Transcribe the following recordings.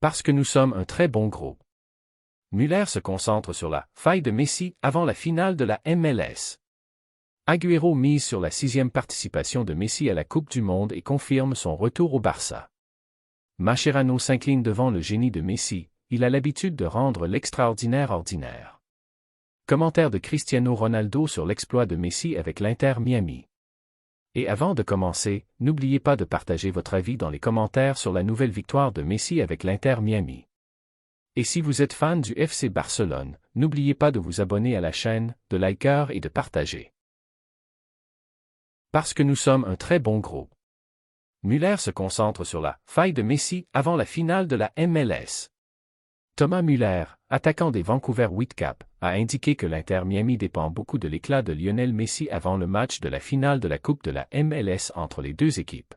Parce que nous sommes un très bon groupe. Müller se concentre sur la faille de Messi avant la finale de la MLS. Agüero mise sur la 6e participation de Messi à la Coupe du Monde et confirme son retour au Barça. Mascherano s'incline devant le génie de Messi, il a l'habitude de rendre l'extraordinaire ordinaire. Commentaire de Cristiano Ronaldo sur l'exploit de Messi avec l'Inter Miami. Et avant de commencer, n'oubliez pas de partager votre avis dans les commentaires sur la nouvelle victoire de Messi avec l'Inter Miami. Et si vous êtes fan du FC Barcelone, n'oubliez pas de vous abonner à la chaîne, de liker et de partager. Parce que nous sommes un très bon groupe. Müller se concentre sur la faille de Messi avant la finale de la MLS. Thomas Müller, attaquant des Vancouver Whitecaps, a indiqué que l'Inter Miami dépend beaucoup de l'éclat de Lionel Messi avant le match de la finale de la Coupe de la MLS entre les deux équipes.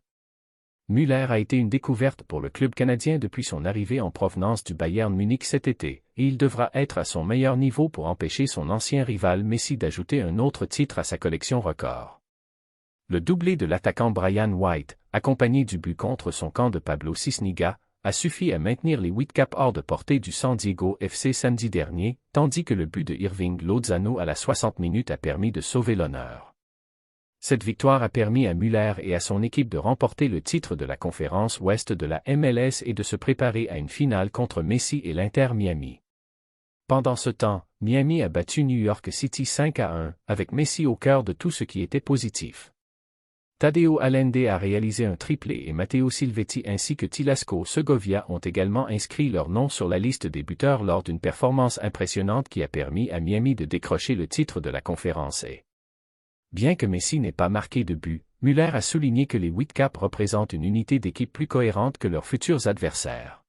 Müller a été une découverte pour le club canadien depuis son arrivée en provenance du Bayern Munich cet été, et il devra être à son meilleur niveau pour empêcher son ancien rival Messi d'ajouter un autre titre à sa collection record. Le doublé de l'attaquant Brian White, accompagné du but contre son camp de Pablo Cisniga, a suffi à maintenir les Whitecaps hors de portée du San Diego FC samedi dernier, tandis que le but de Irving Lozano à la 60 minutes a permis de sauver l'honneur. Cette victoire a permis à Müller et à son équipe de remporter le titre de la conférence Ouest de la MLS et de se préparer à une finale contre Messi et l'Inter Miami. Pendant ce temps, Miami a battu New York City 5-1, avec Messi au cœur de tout ce qui était positif. Tadeo Allende a réalisé un triplé et Matteo Silvetti ainsi que Tilasco Segovia ont également inscrit leur nom sur la liste des buteurs lors d'une performance impressionnante qui a permis à Miami de décrocher le titre de la conférence A. Bien que Messi n'ait pas marqué de but, Müller a souligné que les Whitecaps représentent une unité d'équipe plus cohérente que leurs futurs adversaires.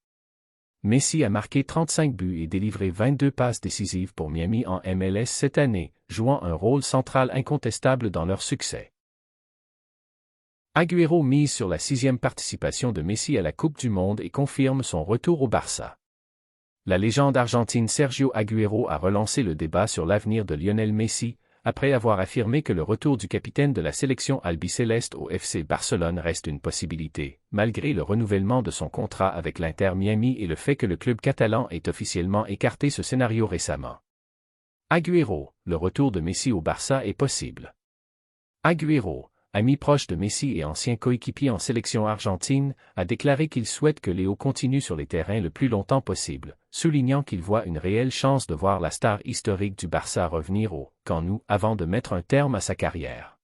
Messi a marqué 35 buts et délivré 22 passes décisives pour Miami en MLS cette année, jouant un rôle central incontestable dans leur succès. Agüero mise sur la 6e participation de Messi à la Coupe du Monde et confirme son retour au Barça. La légende argentine Sergio Agüero a relancé le débat sur l'avenir de Lionel Messi, après avoir affirmé que le retour du capitaine de la sélection albiceleste au FC Barcelone reste une possibilité, malgré le renouvellement de son contrat avec l'Inter Miami et le fait que le club catalan ait officiellement écarté ce scénario récemment. Agüero, le retour de Messi au Barça est possible. Agüero, ami proche de Messi et ancien coéquipier en sélection argentine, a déclaré qu'il souhaite que Léo continue sur les terrains le plus longtemps possible, soulignant qu'il voit une réelle chance de voir la star historique du Barça revenir au Camp Nou avant de mettre un terme à sa carrière.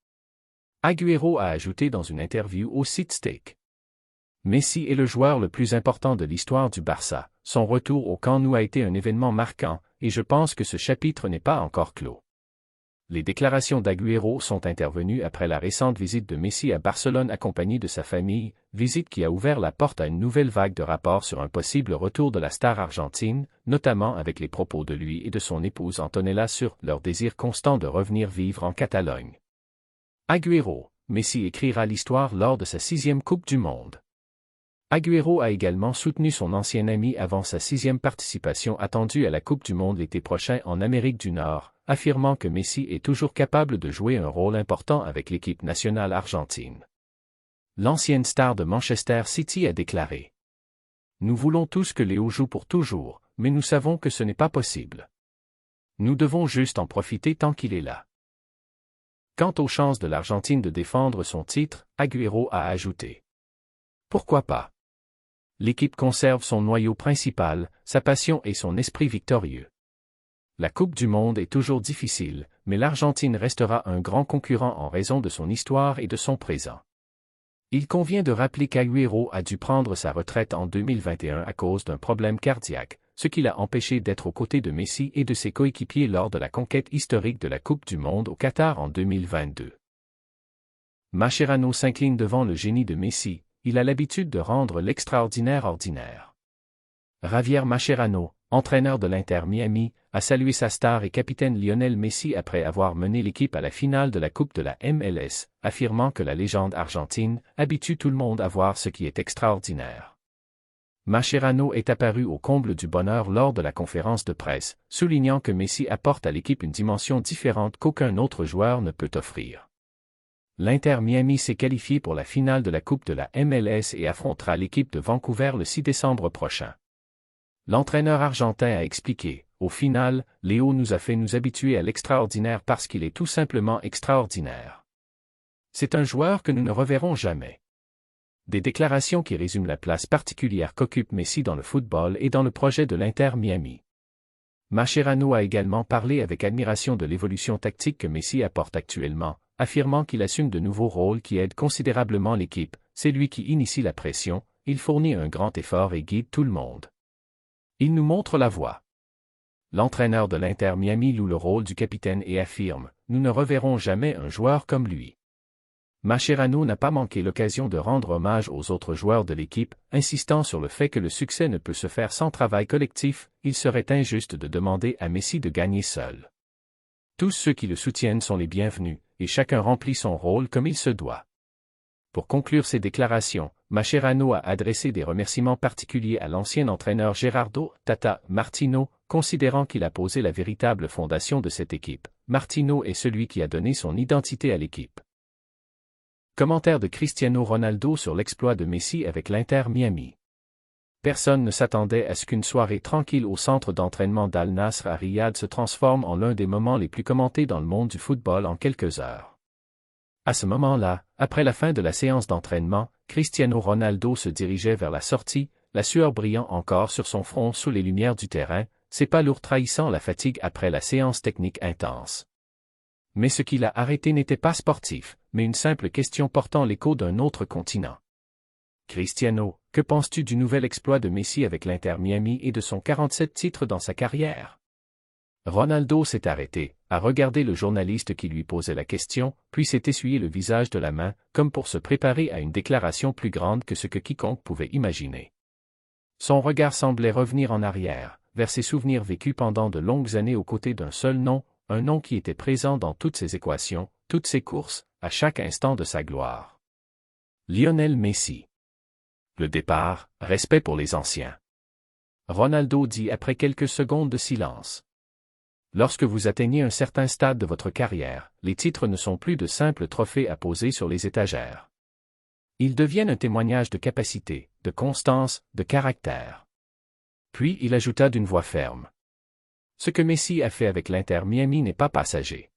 Agüero a ajouté dans une interview au site Stake. Messi est le joueur le plus important de l'histoire du Barça, son retour au Camp Nou a été un événement marquant, et je pense que ce chapitre n'est pas encore clos. Les déclarations d'Agüero sont intervenues après la récente visite de Messi à Barcelone accompagné de sa famille, visite qui a ouvert la porte à une nouvelle vague de rapports sur un possible retour de la star argentine, notamment avec les propos de lui et de son épouse Antonella sur leur désir constant de revenir vivre en Catalogne. Agüero, Messi écrira l'histoire lors de sa 6e Coupe du Monde. Agüero a également soutenu son ancien ami avant sa 6e participation attendue à la Coupe du Monde l'été prochain en Amérique du Nord, affirmant que Messi est toujours capable de jouer un rôle important avec l'équipe nationale argentine. L'ancienne star de Manchester City a déclaré : « Nous voulons tous que Léo joue pour toujours, mais nous savons que ce n'est pas possible. Nous devons juste en profiter tant qu'il est là. » Quant aux chances de l'Argentine de défendre son titre, Agüero a ajouté : « Pourquoi pas ? L'équipe conserve son noyau principal, sa passion et son esprit victorieux. La Coupe du Monde est toujours difficile, mais l'Argentine restera un grand concurrent en raison de son histoire et de son présent. Il convient de rappeler qu'Agüero a dû prendre sa retraite en 2021 à cause d'un problème cardiaque, ce qui l'a empêché d'être aux côtés de Messi et de ses coéquipiers lors de la conquête historique de la Coupe du Monde au Qatar en 2022. Mascherano s'incline devant le génie de Messi, il a l'habitude de rendre l'extraordinaire ordinaire. Javier Mascherano, entraîneur de l'Inter Miami, a salué sa star et capitaine Lionel Messi après avoir mené l'équipe à la finale de la Coupe de la MLS, affirmant que la légende argentine habitue tout le monde à voir ce qui est extraordinaire. Mascherano est apparu au comble du bonheur lors de la conférence de presse, soulignant que Messi apporte à l'équipe une dimension différente qu'aucun autre joueur ne peut offrir. L'Inter Miami s'est qualifié pour la finale de la Coupe de la MLS et affrontera l'équipe de Vancouver le 6 décembre prochain. L'entraîneur argentin a expliqué, au final, Léo nous a fait nous habituer à l'extraordinaire parce qu'il est tout simplement extraordinaire. C'est un joueur que nous ne reverrons jamais. Des déclarations qui résument la place particulière qu'occupe Messi dans le football et dans le projet de l'Inter Miami. Mascherano a également parlé avec admiration de l'évolution tactique que Messi apporte actuellement, affirmant qu'il assume de nouveaux rôles qui aident considérablement l'équipe, c'est lui qui initie la pression, il fournit un grand effort et guide tout le monde. Il nous montre la voie. L'entraîneur de l'Inter Miami loue le rôle du capitaine et affirme « Nous ne reverrons jamais un joueur comme lui ». Mascherano n'a pas manqué l'occasion de rendre hommage aux autres joueurs de l'équipe, insistant sur le fait que le succès ne peut se faire sans travail collectif, il serait injuste de demander à Messi de gagner seul. Tous ceux qui le soutiennent sont les bienvenus, et chacun remplit son rôle comme il se doit. Pour conclure ses déclarations, Mascherano a adressé des remerciements particuliers à l'ancien entraîneur Gerardo Tata Martino, considérant qu'il a posé la véritable fondation de cette équipe. Martino est celui qui a donné son identité à l'équipe. Commentaire de Cristiano Ronaldo sur l'exploit de Messi avec l'Inter Miami. Personne ne s'attendait à ce qu'une soirée tranquille au centre d'entraînement d'Al Nasr à Riyad se transforme en l'un des moments les plus commentés dans le monde du football en quelques heures. À ce moment-là, après la fin de la séance d'entraînement, Cristiano Ronaldo se dirigeait vers la sortie, la sueur brillant encore sur son front sous les lumières du terrain, ses pas lourds trahissant la fatigue après la séance technique intense. Mais ce qui l'a arrêté n'était pas sportif, mais une simple question portant l'écho d'un autre continent. Cristiano, que penses-tu du nouvel exploit de Messi avec l'Inter Miami et de son 47 titres dans sa carrière? Ronaldo s'est arrêté, a regardé le journaliste qui lui posait la question, puis s'est essuyé le visage de la main, comme pour se préparer à une déclaration plus grande que ce que quiconque pouvait imaginer. Son regard semblait revenir en arrière, vers ses souvenirs vécus pendant de longues années aux côtés d'un seul nom, un nom qui était présent dans toutes ses équations, toutes ses courses, à chaque instant de sa gloire. Lionel Messi. Le départ, respect pour les anciens. Ronaldo dit après quelques secondes de silence. Lorsque vous atteignez un certain stade de votre carrière, les titres ne sont plus de simples trophées à poser sur les étagères. Ils deviennent un témoignage de capacité, de constance, de caractère. Puis il ajouta d'une voix ferme. Ce que Messi a fait avec l'Inter Miami n'est pas passager.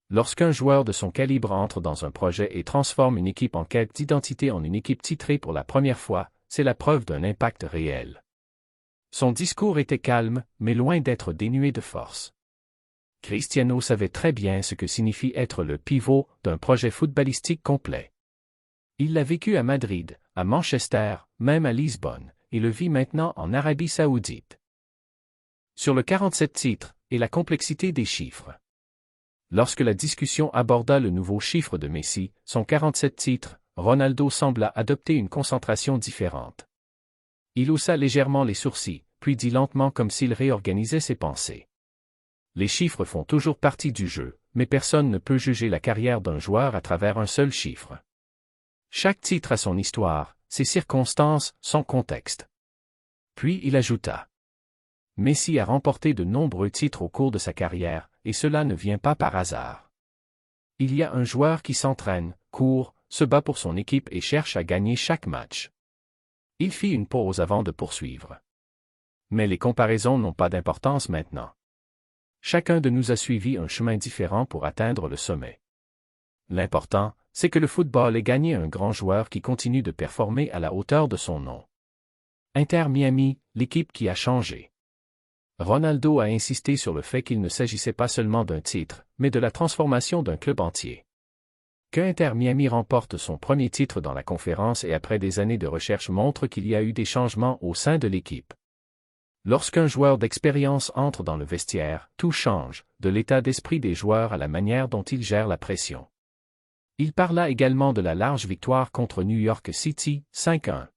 Lorsqu'un joueur de son calibre entre dans un projet et transforme une équipe en quête d'identité en une équipe titrée pour la première fois, c'est la preuve d'un impact réel. Son discours était calme, mais loin d'être dénué de force. Cristiano savait très bien ce que signifie être le pivot d'un projet footballistique complet. Il l'a vécu à Madrid, à Manchester, même à Lisbonne, et le vit maintenant en Arabie Saoudite. Sur le 47 titres, et la complexité des chiffres. Lorsque la discussion aborda le nouveau chiffre de Messi, son 47 titres, Ronaldo sembla adopter une concentration différente. Il haussa légèrement les sourcils, puis dit lentement comme s'il réorganisait ses pensées. Les chiffres font toujours partie du jeu, mais personne ne peut juger la carrière d'un joueur à travers un seul chiffre. Chaque titre a son histoire, ses circonstances, son contexte. Puis il ajouta. Messi a remporté de nombreux titres au cours de sa carrière, et cela ne vient pas par hasard. Il y a un joueur qui s'entraîne, court, se bat pour son équipe et cherche à gagner chaque match. Il fit une pause avant de poursuivre. Mais les comparaisons n'ont pas d'importance maintenant. Chacun de nous a suivi un chemin différent pour atteindre le sommet. L'important, c'est que le football ait gagné un grand joueur qui continue de performer à la hauteur de son nom. Inter Miami, l'équipe qui a changé. Ronaldo a insisté sur le fait qu'il ne s'agissait pas seulement d'un titre, mais de la transformation d'un club entier. Que Inter Miami remporte son premier titre dans la conférence et après des années de recherche montre qu'il y a eu des changements au sein de l'équipe. Lorsqu'un joueur d'expérience entre dans le vestiaire, tout change, de l'état d'esprit des joueurs à la manière dont ils gèrent la pression. Il parla également de la large victoire contre New York City, 5-1.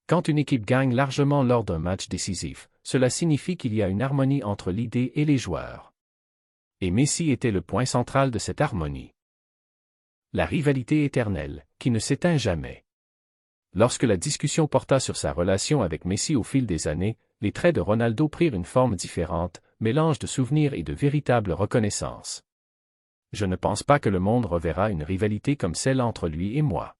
Quand une équipe gagne largement lors d'un match décisif, cela signifie qu'il y a une harmonie entre l'idée et les joueurs. Et Messi était le point central de cette harmonie. La rivalité éternelle, qui ne s'éteint jamais. Lorsque la discussion porta sur sa relation avec Messi au fil des années, les traits de Ronaldo prirent une forme différente, mélange de souvenirs et de véritable reconnaissance. Je ne pense pas que le monde reverra une rivalité comme celle entre lui et moi.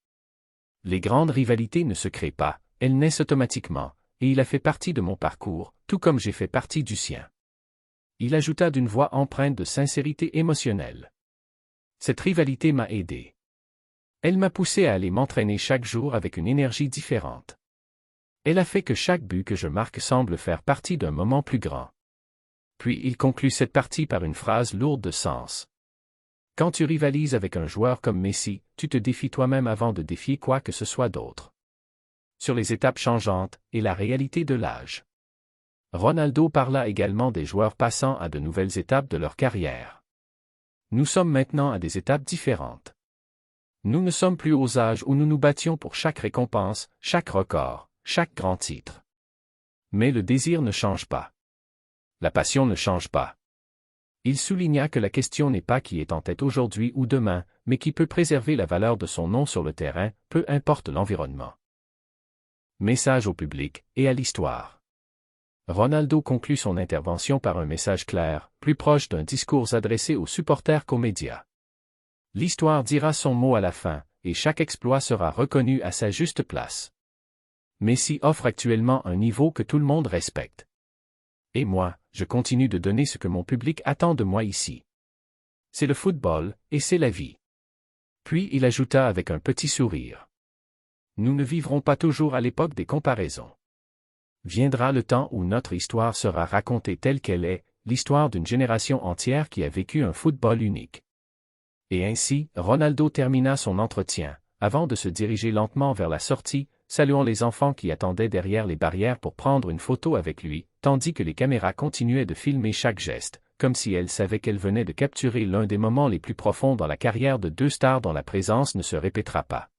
Les grandes rivalités ne se créent pas, elles naissent automatiquement, et il a fait partie de mon parcours, tout comme j'ai fait partie du sien. Il ajouta d'une voix empreinte de sincérité émotionnelle. Cette rivalité m'a aidé. Elle m'a poussé à aller m'entraîner chaque jour avec une énergie différente. Elle a fait que chaque but que je marque semble faire partie d'un moment plus grand. Puis il conclut cette partie par une phrase lourde de sens. Quand tu rivalises avec un joueur comme Messi, tu te défies toi-même avant de défier quoi que ce soit d'autre. Sur les étapes changeantes et la réalité de l'âge. Ronaldo parla également des joueurs passant à de nouvelles étapes de leur carrière. Nous sommes maintenant à des étapes différentes. Nous ne sommes plus aux âges où nous nous battions pour chaque récompense, chaque record, chaque grand titre. Mais le désir ne change pas. La passion ne change pas. Il souligna que la question n'est pas qui est en tête aujourd'hui ou demain, mais qui peut préserver la valeur de son nom sur le terrain, peu importe l'environnement. Message au public et à l'histoire. Ronaldo conclut son intervention par un message clair, plus proche d'un discours adressé aux supporters qu'aux médias. L'histoire dira son mot à la fin, et chaque exploit sera reconnu à sa juste place. Messi offre actuellement un niveau que tout le monde respecte. Et moi, je continue de donner ce que mon public attend de moi ici. C'est le football, et c'est la vie. Puis il ajouta avec un petit sourire. Nous ne vivrons pas toujours à l'époque des comparaisons. Viendra le temps où notre histoire sera racontée telle qu'elle est, l'histoire d'une génération entière qui a vécu un football unique. Et ainsi, Ronaldo termina son entretien, avant de se diriger lentement vers la sortie, saluant les enfants qui attendaient derrière les barrières pour prendre une photo avec lui, tandis que les caméras continuaient de filmer chaque geste, comme si elles savaient qu'elles venaient de capturer l'un des moments les plus profonds dans la carrière de deux stars dont la présence ne se répétera pas.